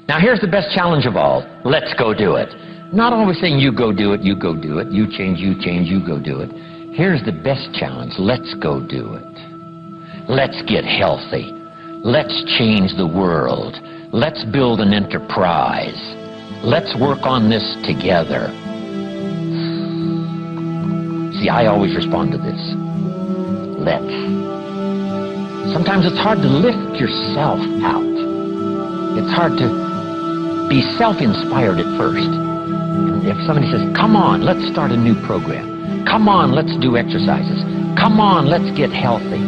Now here's the best challenge of all. Let's go do it. Not always saying you go do it, you go do it, you change, you go do it. Here's the best challenge. Let's go do it. Let's get healthy. Let's change the world. Let's build an enterprise. Let's work on this together. See, I always respond to this. Let's. Sometimes it's hard to lift yourself out. It's hard to be self-inspired at first. And if somebody says, come on, let's start a new program. Come on, let's do exercises. Come on, let's get healthy.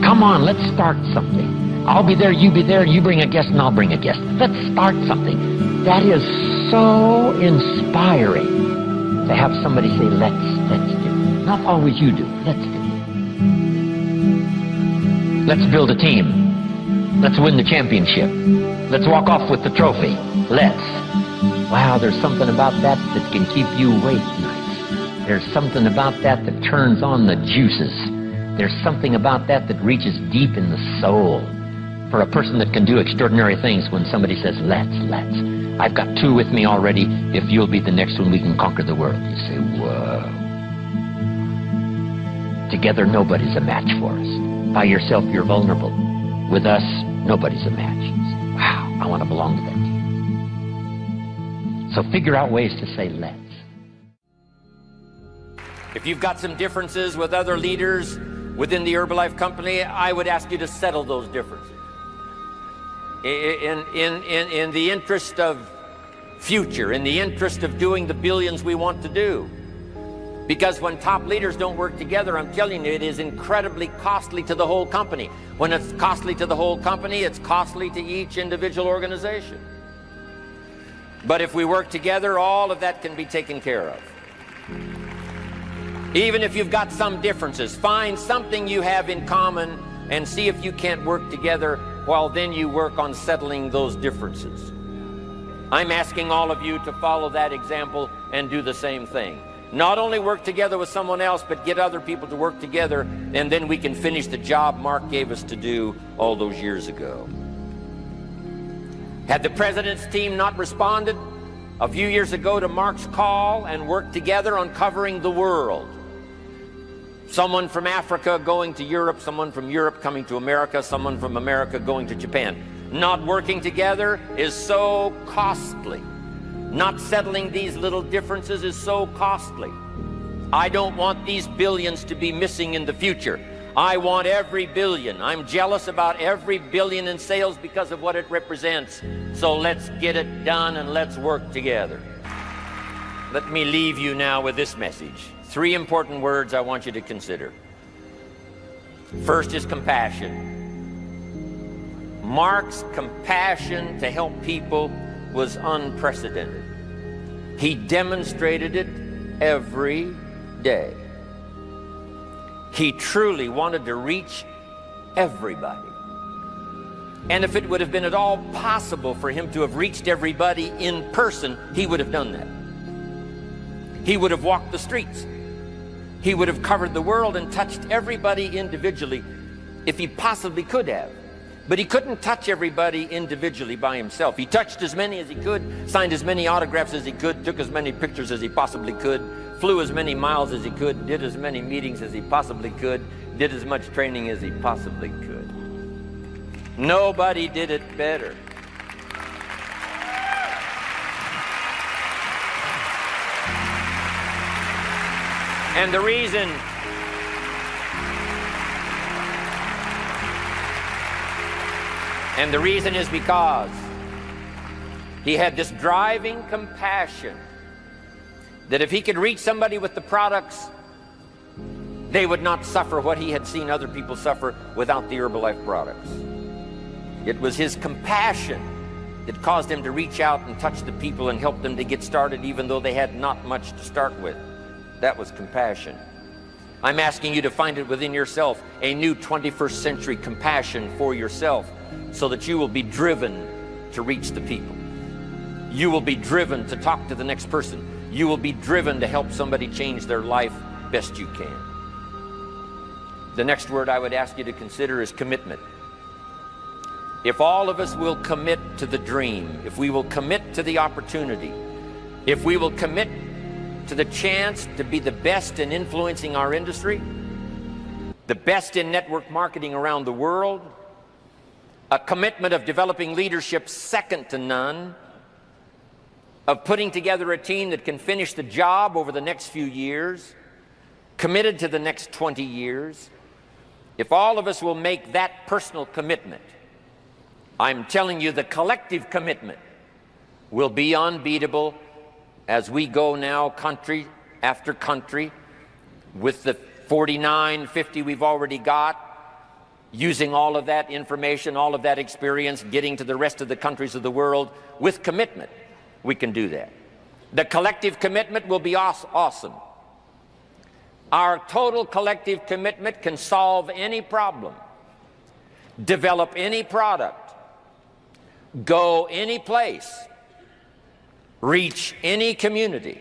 Come on, let's start something. I'll be there, you be there, you bring a guest and I'll bring a guest. Let's start something. That is so inspiring to have somebody say, let's do. Not always you do, let's do. Let's build a team. Let's win the championship. Let's walk off with the trophy. Let's. Wow, there's something about that that can keep you awake nights. There's something about that that turns on the juices. There's something about that that reaches deep in the soul. For a person that can do extraordinary things when somebody says, let's. I've got two with me already. If you'll be the next one, we can conquer the world. You say, whoa. Together, nobody's a match for us. By yourself, you're vulnerable. With us, nobody's a match. You say, wow, I want to belong to that team. So figure out ways to say, let's. If you've got some differences with other leaders within the Herbalife company, I would ask you to settle those differences. In the interest of future, in the interest of doing the billions we want to do. Because when top leaders don't work together, I'm telling you, it is incredibly costly to the whole company. When it's costly to the whole company, it's costly to each individual organization. But if we work together, all of that can be taken care of. Even if you've got some differences, find something you have in common and see if you can't work together while then you work on settling those differences. I'm asking all of you to follow that example and do the same thing. Not only work together with someone else, but get other people to work together, and then we can finish the job Mark gave us to do all those years ago. Had the president's team not responded a few years ago to Mark's call and worked together on covering the world, someone from Africa going to Europe, someone from Europe coming to America, someone from America going to Japan. Not working together is so costly. Not settling these little differences is so costly. I don't want these billions to be missing in the future. I want every billion. I'm jealous about every billion in sales because of what it represents. So let's get it done and let's work together. Let me leave you now with this message. 3 important words I want you to consider. First is compassion. Mark's compassion to help people was unprecedented. He demonstrated it every day. He truly wanted to reach everybody. And if it would have been at all possible for him to have reached everybody in person, he would have done that. He would have walked the streets. He would have covered the world and touched everybody individually if he possibly could have. But he couldn't touch everybody individually by himself. He touched as many as he could, signed as many autographs as he could, took as many pictures as he possibly could, flew as many miles as he could, did as many meetings as he possibly could, did as much training as he possibly could. Nobody did it better. And the reason is because he had this driving compassion that if he could reach somebody with the products, they would not suffer what he had seen other people suffer without the Herbalife products. It was his compassion that caused him to reach out and touch the people and help them to get started even though they had not much to start with. That was compassion. I'm asking you to find it within yourself, a new 21st century compassion for yourself, so that you will be driven to reach the people. You will be driven to talk to the next person. You will be driven to help somebody change their life best you can. The next word I would ask you to consider is commitment. if all of us will commit to the dream, if we will commit to the opportunity, if we will commit to the chance to be the best in influencing our industry, the best in network marketing around the world, a commitment of developing leadership second to none, of putting together a team that can finish the job over the next few years, committed to the next 20 years, if all of us will make that personal commitment, I'm telling you the collective commitment will be unbeatable as we go now country after country with the 49, 50 we've already got, using all of that information, all of that experience, getting to the rest of the countries of the world with commitment. We can do that. The collective commitment will be awesome. Our total collective commitment can solve any problem, develop any product, go any place, reach any community,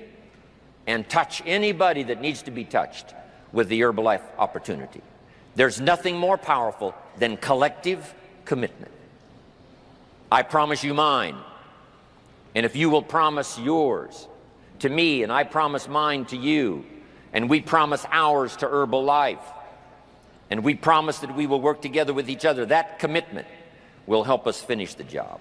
and touch anybody that needs to be touched with the Herbalife opportunity. There's nothing more powerful than collective commitment. I promise you mine, and if you will promise yours to me, and I promise mine to you, and we promise ours to Herbalife, and we promise that we will work together with each other, that commitment will help us finish the job.